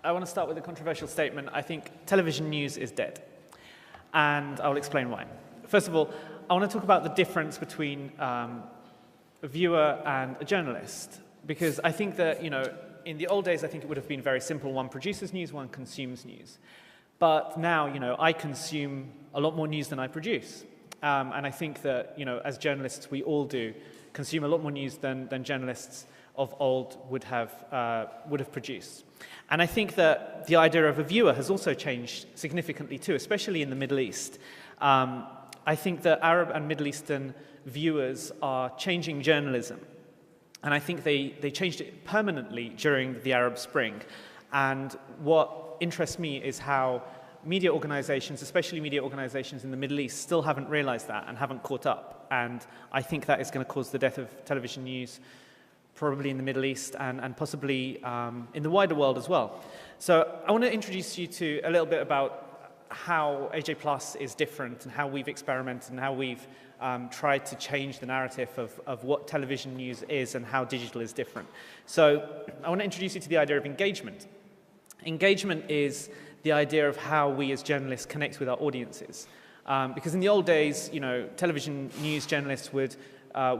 I want to start with a controversial statement. I think television news is dead, and I'll explain why. First of all, I want to talk about the difference between a viewer and a journalist, because I think that, in the old days, I think it would have been very simple. One produces news, one consumes news. But now, I consume a lot more news than I produce. And I think that, as journalists, we all do consume a lot more news than journalists of old would have produced. And I think that the idea of a viewer has also changed significantly too, especially in the Middle East. I think that Arab and Middle Eastern viewers are changing journalism. And I think they changed it permanently during the Arab Spring. And what interests me is how media organizations, especially media organizations in the Middle East, still haven't realized that and haven't caught up. And I think that is going to cause the death of television news, probably in the Middle East and possibly in the wider world as well. So I want to introduce you to a little bit about how AJ Plus is different and how we've experimented and how we've tried to change the narrative of what television news is and how digital is different. So I want to introduce you to the idea of engagement. Engagement is the idea of how we as journalists connect with our audiences. Because in the old days, television news journalists would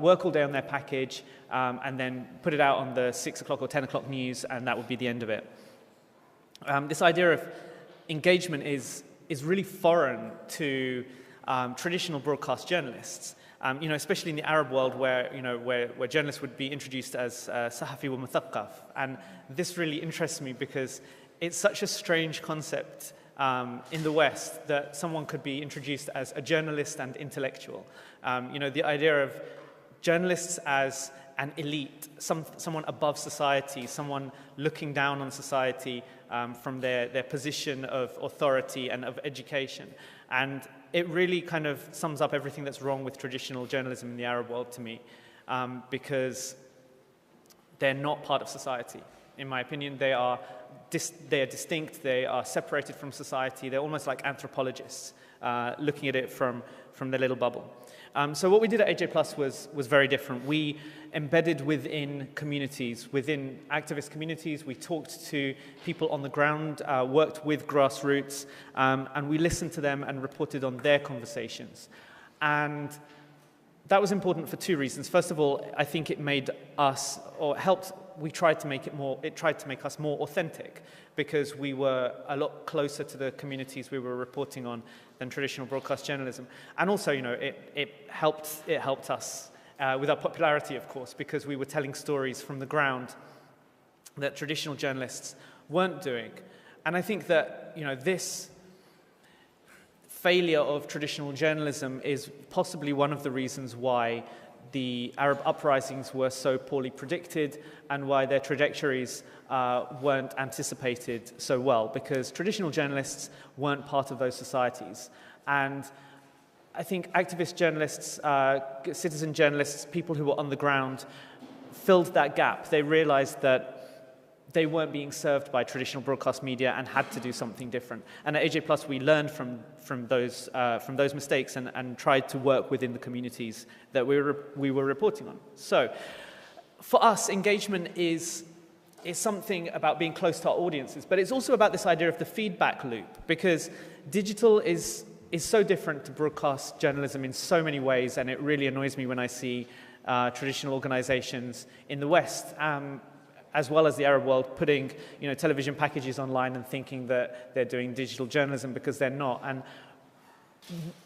work all day on their package and then put it out on the 6 o'clock or 10 o'clock news, and that would be the end of it. This idea of engagement is really foreign to traditional broadcast journalists. Especially in the Arab world, where journalists would be introduced as Sahafi wa Muthaqqaf. And this really interests me because it's such a strange concept in the West that someone could be introduced as a journalist and intellectual. The idea of journalists as an elite, someone above society, someone looking down on society from their position of authority and of education. And it really kind of sums up everything that's wrong with traditional journalism in the Arab world to me, because they're not part of society. In my opinion, they are distinct, they are separated from society, they're almost like anthropologists looking at it from their little bubble. So what we did at AJ Plus was very different. We embedded within communities, within activist communities. We talked to people on the ground, worked with grassroots, and we listened to them and reported on their conversations. And that was important for two reasons. First of all, I think it made us, or helped, it tried to make us more authentic, because we were a lot closer to the communities we were reporting on than traditional broadcast journalism. And also, it helped us with our popularity, of course, because we were telling stories from the ground that traditional journalists weren't doing. And I think that, this failure of traditional journalism is possibly one of the reasons why the Arab uprisings were so poorly predicted and why their trajectories weren't anticipated so well, because traditional journalists weren't part of those societies. And I think activist journalists, citizen journalists, people who were on the ground filled that gap. They realized that they weren't being served by traditional broadcast media and had to do something different. And at AJ Plus, we learned from those mistakes and tried to work within the communities that we were reporting on. So, for us, engagement is something about being close to our audiences, but it's also about this idea of the feedback loop, because digital is so different to broadcast journalism in so many ways, and it really annoys me when I see traditional organizations in the West, as well as the Arab world, putting television packages online and thinking that they're doing digital journalism, because they're not. And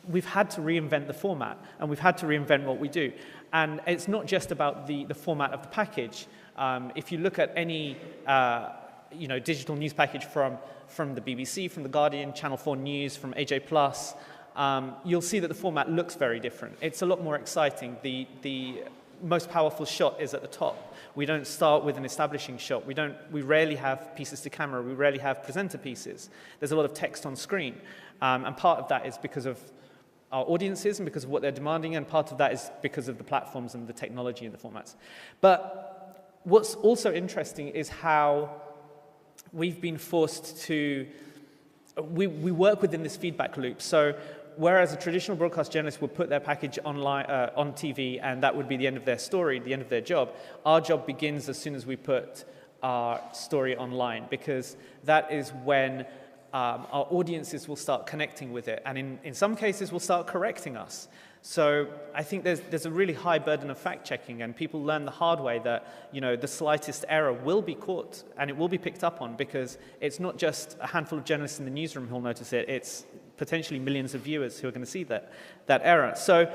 we've had to reinvent the format, and we've had to reinvent what we do. And it's not just about the format of the package. If you look at any digital news package from the BBC, from The Guardian, Channel 4 News, from AJ Plus, you'll see that the format looks very different. It's a lot more exciting. The most powerful shot is at the top. We don't start with an establishing shot. We rarely have pieces to camera. We rarely have presenter pieces. There's a lot of text on screen. And part of that is because of our audiences and because of what they're demanding, and part of that is because of the platforms and the technology and the formats. But what's also interesting is how we've been forced to, we work within this feedback loop. So whereas a traditional broadcast journalist would put their package online, on TV, and that would be the end of their story, the end of their job, our job begins as soon as we put our story online, because that is when our audiences will start connecting with it, and in some cases will start correcting us. So I think there's a really high burden of fact-checking, and people learn the hard way that, you know, the slightest error will be caught and it will be picked up on, because it's not just a handful of journalists in the newsroom who'll notice it, it's potentially millions of viewers who are going to see that error. So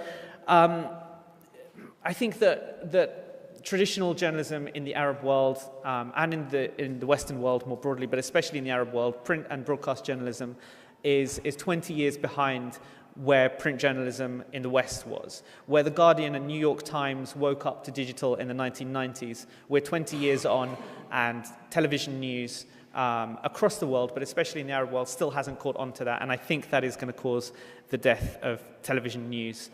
I think that traditional journalism in the Arab world and in the Western world more broadly, but especially in the Arab world, print and broadcast journalism is 20 years behind where print journalism in the West was. Where The Guardian and New York Times woke up to digital in the 1990s, we're 20 years on, and television news across the world, but especially in the Arab world, still hasn't caught on to that, and I think that is going to cause the death of television news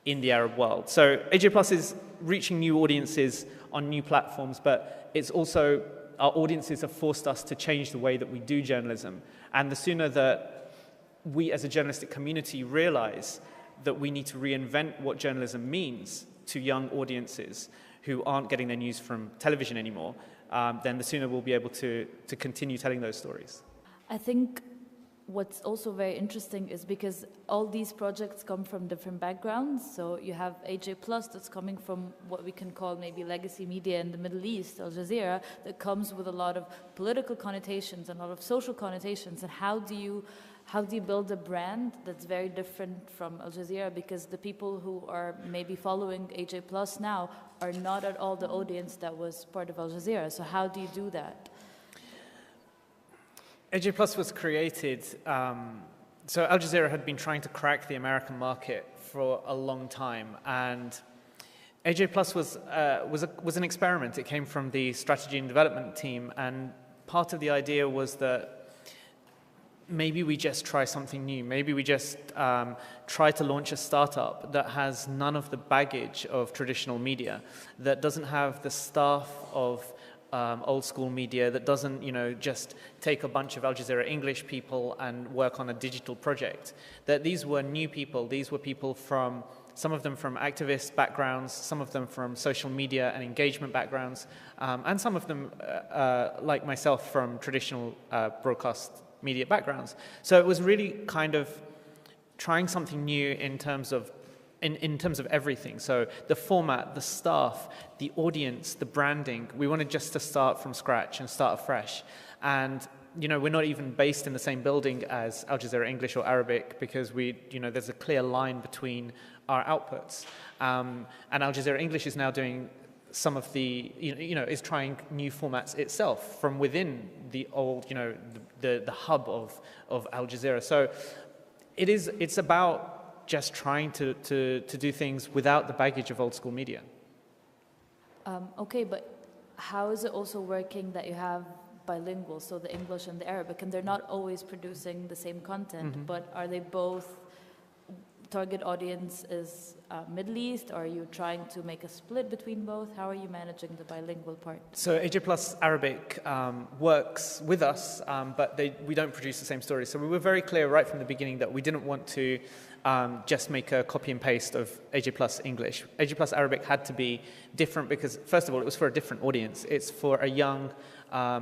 in the Arab world. So AJ Plus is reaching new audiences on new platforms, but it's also, our audiences have forced us to change the way that we do journalism, and the sooner that we as a journalistic community realize that we need to reinvent what journalism means to young audiences who aren't getting their news from television anymore, then the sooner we'll be able to continue telling those stories. I think what's also very interesting is because all these projects come from different backgrounds. So you have AJ Plus that's coming from what we can call maybe legacy media in the Middle East, Al Jazeera, that comes with a lot of political connotations and a lot of social connotations. And how do you build a brand that's very different from Al Jazeera? Because the people who are maybe following AJ Plus now are not at all the audience that was part of Al Jazeera. So how do you do that? AJ Plus was created, so Al Jazeera had been trying to crack the American market for a long time, and AJ Plus was an experiment. It came from the strategy and development team, and part of the idea was that maybe we just try something new. Maybe we just try to launch a startup that has none of the baggage of traditional media, that doesn't have the staff of old school media, that doesn't, you know, just take a bunch of Al Jazeera English people and work on a digital project. That these were new people. These were people from, some of them from activist backgrounds, some of them from social media and engagement backgrounds, and some of them, like myself, from traditional broadcast media backgrounds. So it was really kind of trying something new in terms of everything. So the format, the staff, the audience, the branding, we wanted just to start from scratch and start afresh. And, you know, we're not even based in the same building as Al Jazeera English or Arabic, because there's a clear line between our outputs. And Al Jazeera English is now doing some of the, is trying new formats itself from within the old, the hub of Al Jazeera. So it's about just trying to do things without the baggage of old school media. Okay, but how is it also working that you have bilingual, so the English and the Arabic, and they're not always producing the same content, mm-hmm. but are they both, target audience is Middle East, or are you trying to make a split between both? How are you managing the bilingual part? So AJ Plus Arabic works with us, but we don't produce the same stories. So we were very clear right from the beginning that we didn't want to just make a copy and paste of AJ Plus English. AJ Plus Arabic had to be different because, first of all, it was for a different audience. It's for a young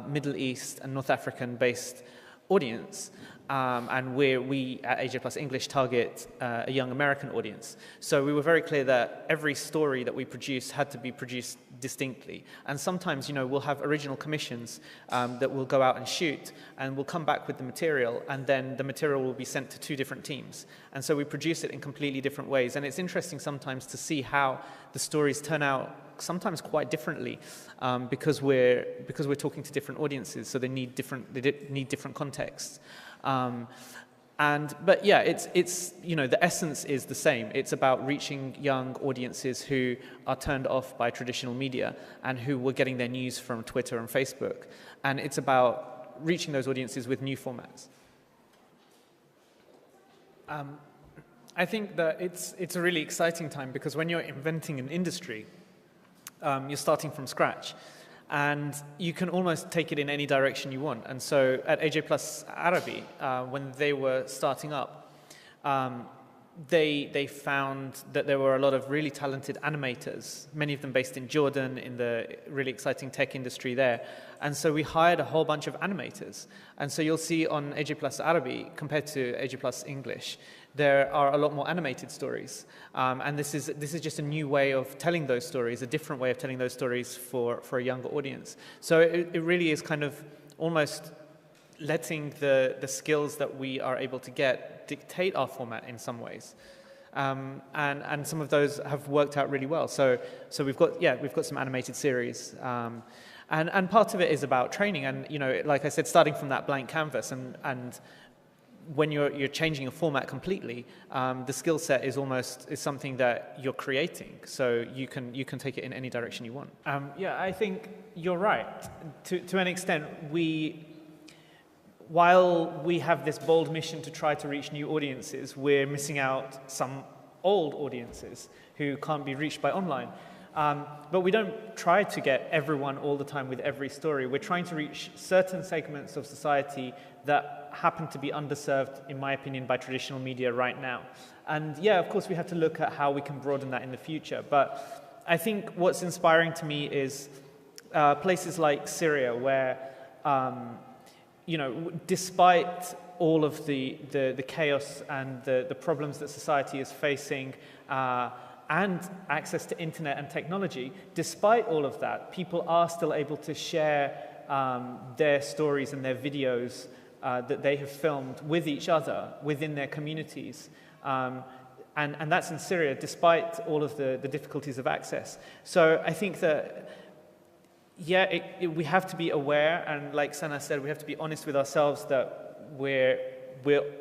Middle East and North African based audience. And we at AJ Plus English target a young American audience. So we were very clear that every story that we produce had to be produced distinctly. And sometimes, we'll have original commissions that we'll go out and shoot, and we'll come back with the material, and then the material will be sent to two different teams. And so we produce it in completely different ways. And it's interesting sometimes to see how the stories turn out sometimes quite differently, because we're talking to different audiences, so they need different contexts. But yeah, it's the essence is the same. It's about reaching young audiences who are turned off by traditional media and who were getting their news from Twitter and Facebook, and it's about reaching those audiences with new formats. I think that it's a really exciting time, because when you're inventing an industry, you're starting from scratch, and you can almost take it in any direction you want. And so at AJ Plus Arabi, when they were starting up, they found that there were a lot of really talented animators, many of them based in Jordan, in the really exciting tech industry there. And so we hired a whole bunch of animators. And so you'll see on AJ Plus Arabic, compared to AJ Plus English, there are a lot more animated stories. And this is just a new way of telling those stories, a different way of telling those stories for a younger audience. So it really is kind of almost letting the skills that we are able to get dictate our format in some ways. And some of those have worked out really well. So we've got some animated series. And part of it is about training. And, you know, like I said, starting from that blank canvas and when you're changing a format completely, the skill set is something that you're creating. So you can take it in any direction you want. Yeah, I think you're right. To an extent, while we have this bold mission to try to reach new audiences, we're missing out some old audiences who can't be reached by online. But we don't try to get everyone all the time with every story. We're trying to reach certain segments of society that happen to be underserved, in my opinion, by traditional media right now. And yeah, of course, we have to look at how we can broaden that in the future. But I think what's inspiring to me is places like Syria, where you know, despite all of the chaos and the problems that society is facing, and access to internet and technology, despite all of that, people are still able to share their stories and their videos that they have filmed with each other within their communities. And that's in Syria, despite all of the difficulties of access. So I think that, yeah, we have to be aware, and like Sana said, we have to be honest with ourselves that we're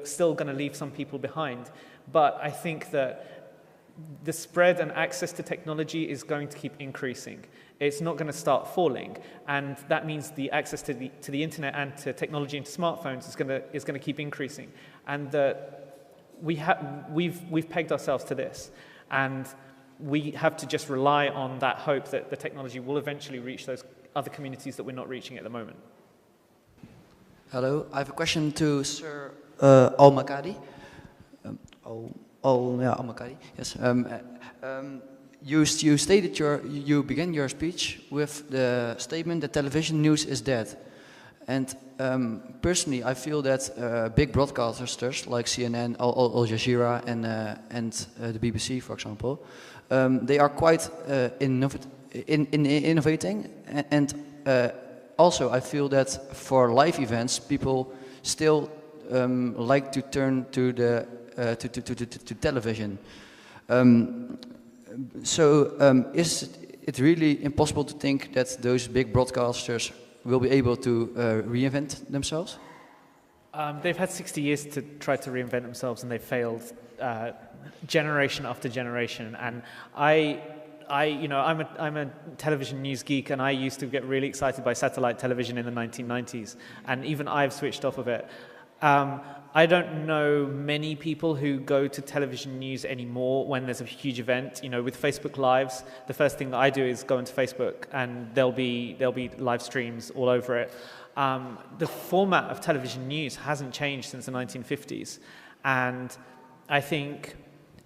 still going to leave some people behind. But I think that the spread and access to technology is going to keep increasing. It's not going to start falling, and that means the access to the internet and to technology and to smartphones is going to keep increasing. And we've pegged ourselves to this, and we have to just rely on that hope that the technology will eventually reach those other communities that we're not reaching at the moment. Hello, I have a question to Sir Al-Makhadhi. Al-Makhadhi, yes. You stated you began your speech with the statement that television news is dead. And personally, I feel that big broadcasters like CNN, Al Jazeera, and the BBC, for example, they are quite innovating. And also, I feel that for live events, people still like to turn to to television. Is it really impossible to think that those big broadcasters will be able to reinvent themselves? They've had 60 years to try to reinvent themselves, and they've failed generation after generation. And I'm a television news geek, and I used to get really excited by satellite television in the 1990s, and even I've switched off of it. I don't know many people who go to television news anymore when there's a huge event. You know, with Facebook Lives, the first thing that I do is go into Facebook, and there'll be live streams all over it. The format of television news hasn't changed since the 1950s, and I think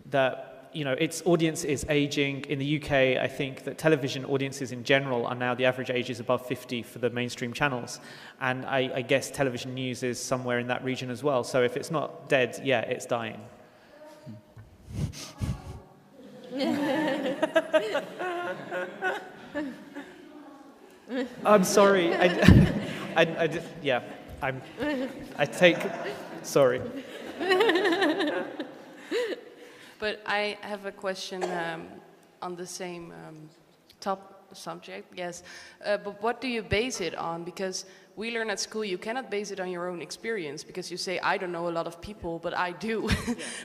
that, you know, its audience is aging. In the UK, I think that television audiences in general are now, the average age is above 50 for the mainstream channels. And I guess television news is somewhere in that region as well. So if it's not dead, yeah, it's dying. I'm sorry. Sorry. But I have a question on the same top subject, yes. But what do you base it on? Because we learn at school you cannot base it on your own experience, because you say, I don't know a lot of people, but I do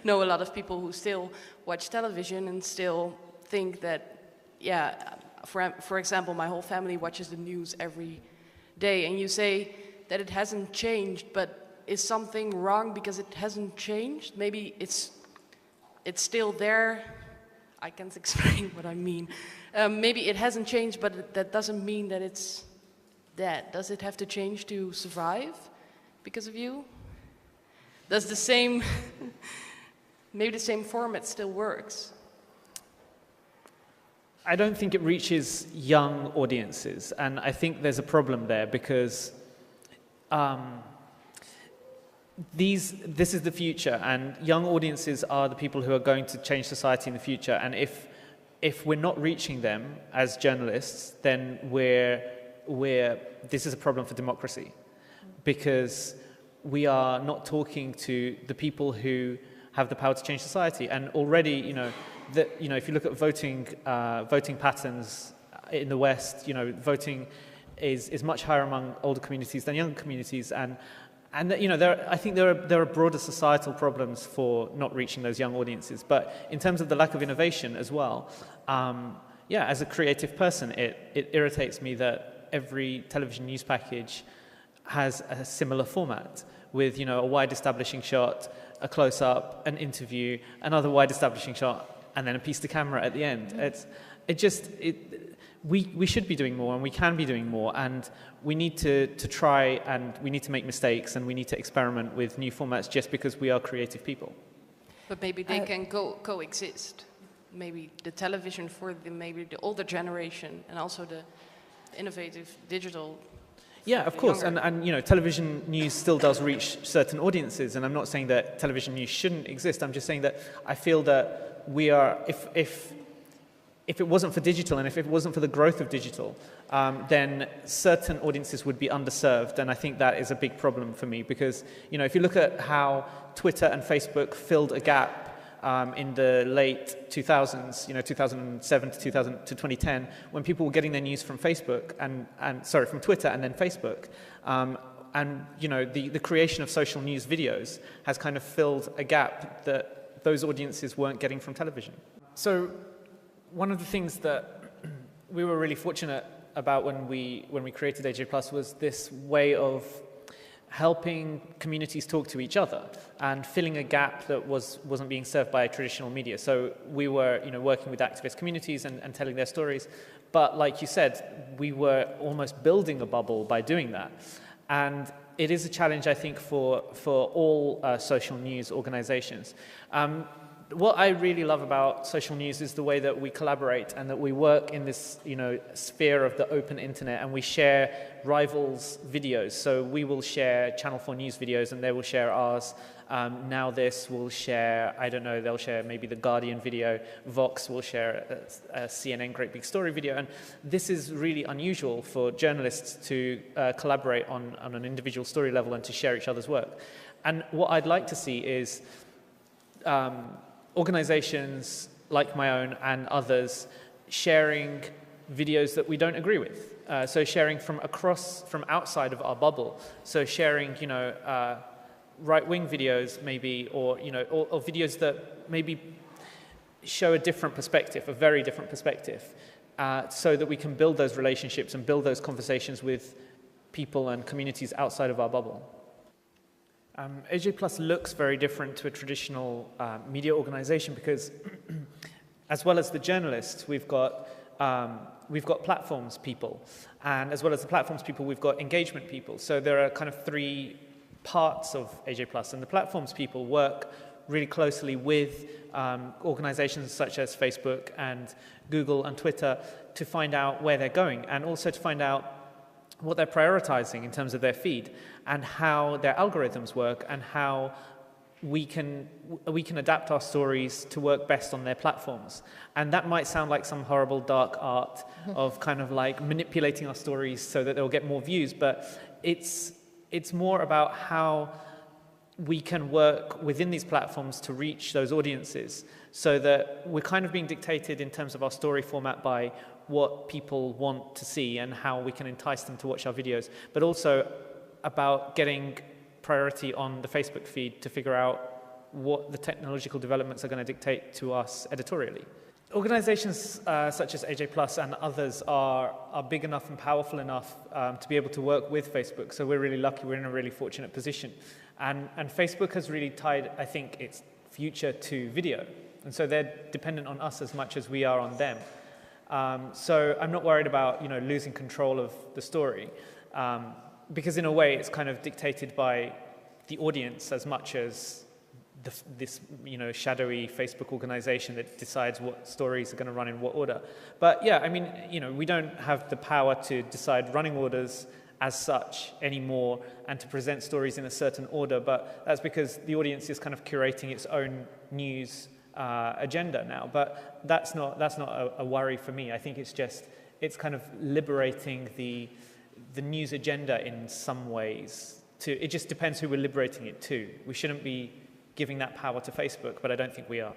know a lot of people who still watch television and still think that, yeah, for example, my whole family watches the news every day. And you say that it hasn't changed, but is something wrong because it hasn't changed? Maybe it's still there. I can't explain what I mean. Maybe it hasn't changed, but that doesn't mean that it's dead. Does it have to change to survive because of you? Does the same maybe the same format still works. I don't think it reaches young audiences, and I think there's a problem there because this is the future, and young audiences are the people who are going to change society in the future. And if we're not reaching them as journalists, then this is a problem for democracy, because we are not talking to the people who have the power to change society. And already, if you look at voting patterns in the West, voting is much higher among older communities than younger communities, and I think there are broader societal problems for not reaching those young audiences. But in terms of the lack of innovation as well, as a creative person, it irritates me that every television news package has a similar format with a wide establishing shot, a close-up, an interview, another wide establishing shot, and then a piece to camera at the end. We should be doing more, and we can be doing more, and we need to try, and we need to make mistakes, and we need to experiment with new formats just because we are creative people. But maybe they can coexist. Maybe the television for maybe the older generation, and also the innovative digital. Yeah, of course, and television news still does reach certain audiences, and I'm not saying that television news shouldn't exist. I'm just saying that I feel that we are, if it wasn't for digital, and if it wasn't for the growth of digital, then certain audiences would be underserved, and I think that is a big problem for me, because if you look at how Twitter and Facebook filled a gap in the late 2000s, 2007 to 2010, when people were getting their news from Facebook from Twitter and then Facebook, the creation of social news videos has kind of filled a gap that those audiences weren't getting from television. So one of the things that we were really fortunate about when we created AJ Plus was this way of helping communities talk to each other and filling a gap that wasn't being served by traditional media. So we were working with activist communities and telling their stories. But like you said, we were almost building a bubble by doing that. And it is a challenge, I think, for all social news organizations. What I really love about social news is the way that we collaborate and that we work in this, sphere of the open internet, and we share rivals' videos. So we will share Channel 4 News videos, and they will share ours. Now This will share, I don't know, they'll share maybe the Guardian video. Vox will share a CNN Great Big Story video. And this is really unusual for journalists to collaborate on an individual story level and to share each other's work. And what I'd like to see is organizations like my own and others sharing videos that we don't agree with. So sharing from outside of our bubble. So sharing, right-wing videos maybe, or videos that maybe show a different perspective, a very different perspective, so that we can build those relationships and build those conversations with people and communities outside of our bubble. AJ Plus looks very different to a traditional media organization because as well as the journalists, we've got platforms people, and as well as the platforms people, we've got engagement people. So there are kind of three parts of AJ Plus, and the platforms people work really closely with organizations such as Facebook and Google and Twitter to find out where they're going, and also to find out what they're prioritizing in terms of their feed and how their algorithms work, and how we can adapt our stories to work best on their platforms. And that might sound like some horrible dark art of kind of like manipulating our stories so that they'll get more views, but it's more about how we can work within these platforms to reach those audiences, so that we're kind of being dictated in terms of our story format by what people want to see and how we can entice them to watch our videos, but also about getting priority on the Facebook feed to figure out what the technological developments are going to dictate to us editorially. Organizations such as AJ Plus and others are big enough and powerful enough to be able to work with Facebook, so we're really lucky, we're in a really fortunate position. And Facebook has really tied, I think, its future to video, and so they're dependent on us as much as we are on them. So I'm not worried about losing control of the story, because in a way it's kind of dictated by the audience as much as this shadowy Facebook organization that decides what stories are going to run in what order. But yeah, I mean, we don't have the power to decide running orders as such anymore and to present stories in a certain order, but that's because the audience is kind of curating its own news agenda now. But that's not a worry for me. I think it's kind of liberating the news agenda in some ways. It just depends who we're liberating it to. We shouldn't be giving that power to Facebook, but I don't think we are.